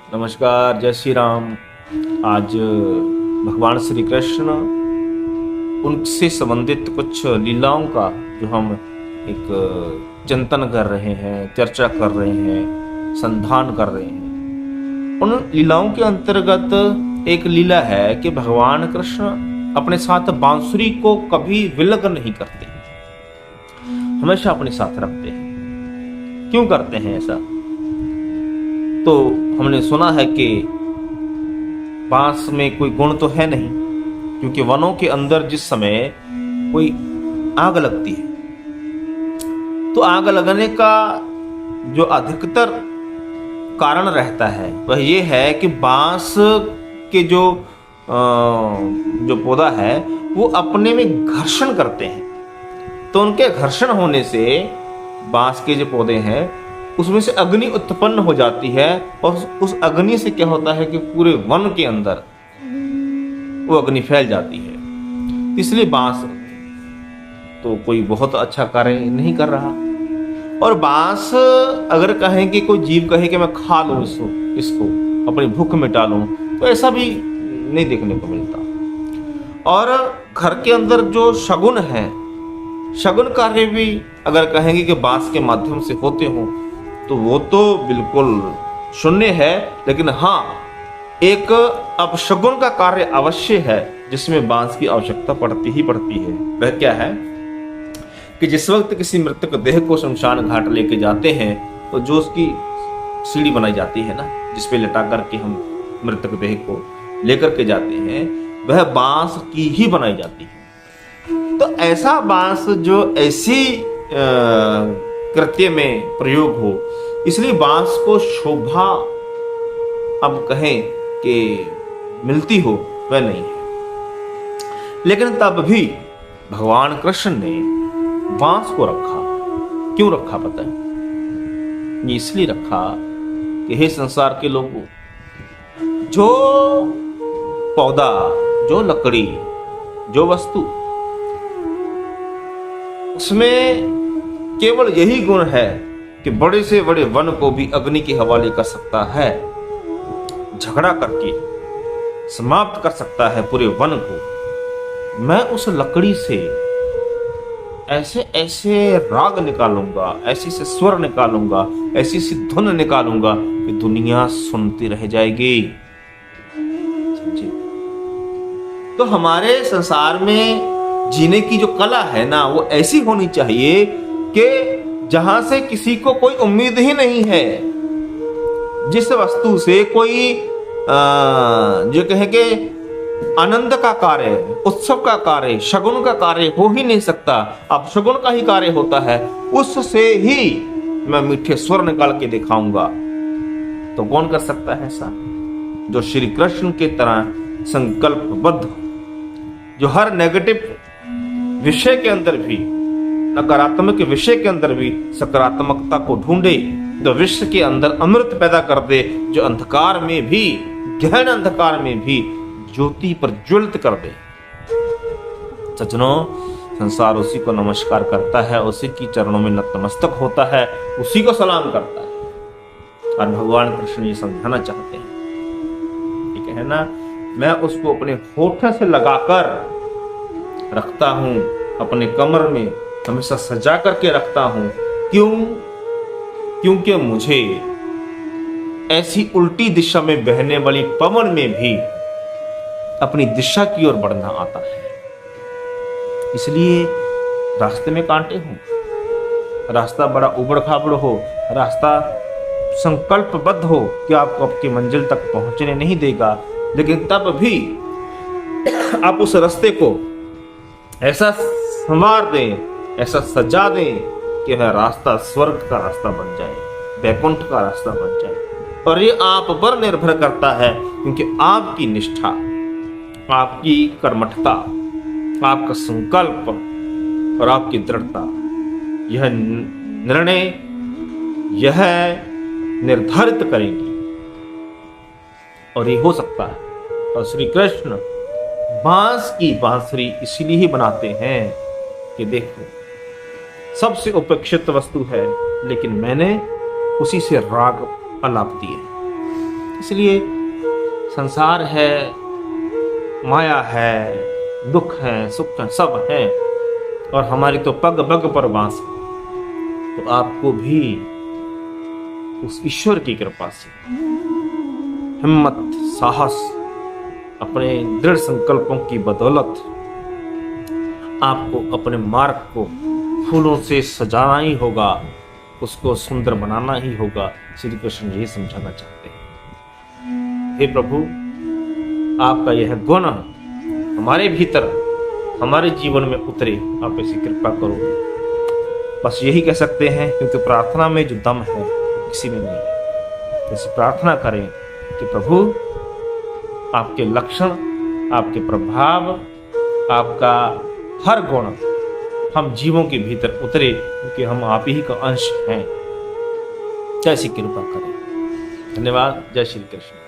नमस्कार, जय श्री राम। आज भगवान श्री कृष्ण उनसे संबंधित कुछ लीलाओं का जो हम एक चिंतन कर रहे हैं, चर्चा कर रहे हैं, संधान कर रहे हैं। उन लीलाओं के अंतर्गत एक लीला है कि भगवान कृष्ण अपने साथ बांसुरी को कभी विलग नहीं करते, हमेशा अपने साथ रखते हैं। क्यों करते हैं ऐसा? तो हमने सुना है कि बांस में कोई गुण तो है नहीं, क्योंकि वनों के अंदर जिस समय कोई आग लगती है तो आग लगने का जो अधिकतर कारण रहता है वह ये है कि बांस के जो पौधा है वो अपने में घर्षण करते हैं। तो उनके घर्षण होने से बांस के जो पौधे हैं उसमें से अग्नि उत्पन्न हो जाती है, और उस अग्नि से क्या होता है कि पूरे वन के अंदर वो अग्नि फैल जाती है। इसलिए बांस तो कोई बहुत अच्छा कार्य नहीं कर रहा। और बांस अगर कहें कि कोई जीव कहे कि मैं खा लूं इसको अपनी भूख मिटा लूं, तो ऐसा भी नहीं देखने को मिलता। और घर के अंदर जो शगुन है, शगुन कार्य भी अगर कहेंगे कि बांस के माध्यम से होते हो तो वो तो बिल्कुल शून्य है। लेकिन हाँ, एक अपशगुन का कार्य अवश्य है जिसमें बांस की आवश्यकता पड़ती ही पड़ती है। वह क्या है कि जिस वक्त किसी मृतक देह को शमशान घाट लेके जाते हैं तो जो उसकी सीढ़ी बनाई जाती है ना, जिसपे लटा करके हम मृतक देह को लेकर के जाते हैं, वह बांस की ही बनाई जाती है। तो ऐसा बांस जो ऐसी कृत्य में प्रयोग हो, इसलिए बांस को शोभा अब कहें कि मिलती हो वह नहीं है। लेकिन तब भी भगवान कृष्ण ने बांस को रखा। क्यों रखा पता है? ये इसलिए रखा कि हे संसार के लोगों, जो पौधा, जो लकड़ी, जो वस्तु, उसमें केवल यही गुण है कि बड़े से बड़े वन को भी अग्नि के हवाले कर सकता है, झगड़ा करके समाप्त कर सकता है पूरे वन को। मैं उस लकड़ी से ऐसे ऐसे राग निकालूंगा, ऐसे से स्वर निकालूंगा, ऐसी सी धुन निकालूंगा कि दुनिया सुनती रह जाएगी। समझे? तो हमारे संसार में जीने की जो कला है ना, वो ऐसी होनी चाहिए कि जहां से किसी को कोई उम्मीद ही नहीं है, जिस वस्तु से कोई जो कहे कि आनंद का कार्य, उत्सव का कार्य, शगुन का कार्य हो ही नहीं सकता, अब शगुन का ही कार्य होता है, उससे ही मैं मीठे स्वर निकाल के दिखाऊंगा। तो कौन कर सकता है ऐसा? जो श्री कृष्ण के तरह संकल्पबद्ध, जो हर नेगेटिव विषय के अंदर भी, नकारात्मक विषय के अंदर भी सकारात्मकता को ढूंढे, जो विश्व के अंदर अमृत पैदा कर दे, जो अंधकार में भी, गहन अंधकार में भी ज्योति प्रज्वलित कर दे। सज्जनों, संसार उसी को नमस्कार करता है, उसी की चरणों में नतमस्तक होता है, उसी को सलाम करता है। और भगवान कृष्ण ये समझाना चाहते हैं, ठीक है ना, मैं उसको अपने होठों से लगाकर रखता हूं, अपने कमर में हमेशा सजा करके रखता हूं। क्यों? क्योंकि मुझे ऐसी उल्टी दिशा में बहने वाली पवन में भी अपनी दिशा की ओर बढ़ना आता है। इसलिए रास्ते में कांटे हो, रास्ता बड़ा उबड़ खाबड़ हो, रास्ता संकल्पबद्ध हो कि आपको आपकी मंजिल तक पहुंचने नहीं देगा, लेकिन तब भी आप उस रास्ते को ऐसा संवार दें, ऐसा सजा दें कि वह रास्ता स्वर्ग का रास्ता बन जाए, वैकुंठ का रास्ता बन जाए। और ये आप पर निर्भर करता है, क्योंकि आपकी निष्ठा, आपकी कर्मठता, आपका संकल्प और आपकी दृढ़ता, यह निर्णय, यह निर्धारित करेगी। और ये हो सकता है। और श्री कृष्ण बांस की बांसुरी इसलिए ही बनाते हैं कि देखो, सबसे उपेक्षित वस्तु है, लेकिन मैंने उसी से राग अलाप दिए। इसलिए संसार है, माया है, दुख है, सुख है, सब है, और हमारी तो पग पग पर बांस है। तो आपको भी उस ईश्वर की कृपा से हिम्मत, साहस, अपने दृढ़ संकल्पों की बदौलत आपको अपने मार्ग को फूलों से सजाना ही होगा, उसको सुंदर बनाना ही होगा। श्री कृष्ण यही समझाना चाहते हैं। हे प्रभु, आपका यह गुण हमारे भीतर, हमारे जीवन में उतरे, आप ऐसी कृपा करो। बस यही कह सकते हैं, क्योंकि प्रार्थना में जो दम है किसी में नहीं है। ऐसी प्रार्थना करें कि प्रभु आपके लक्षण, आपके प्रभाव, आपका हर गुण हम जीवों के भीतर उतरे, क्योंकि हम आप ही का अंश हैं। ऐसी कृपा करें। धन्यवाद। जय श्री कृष्ण।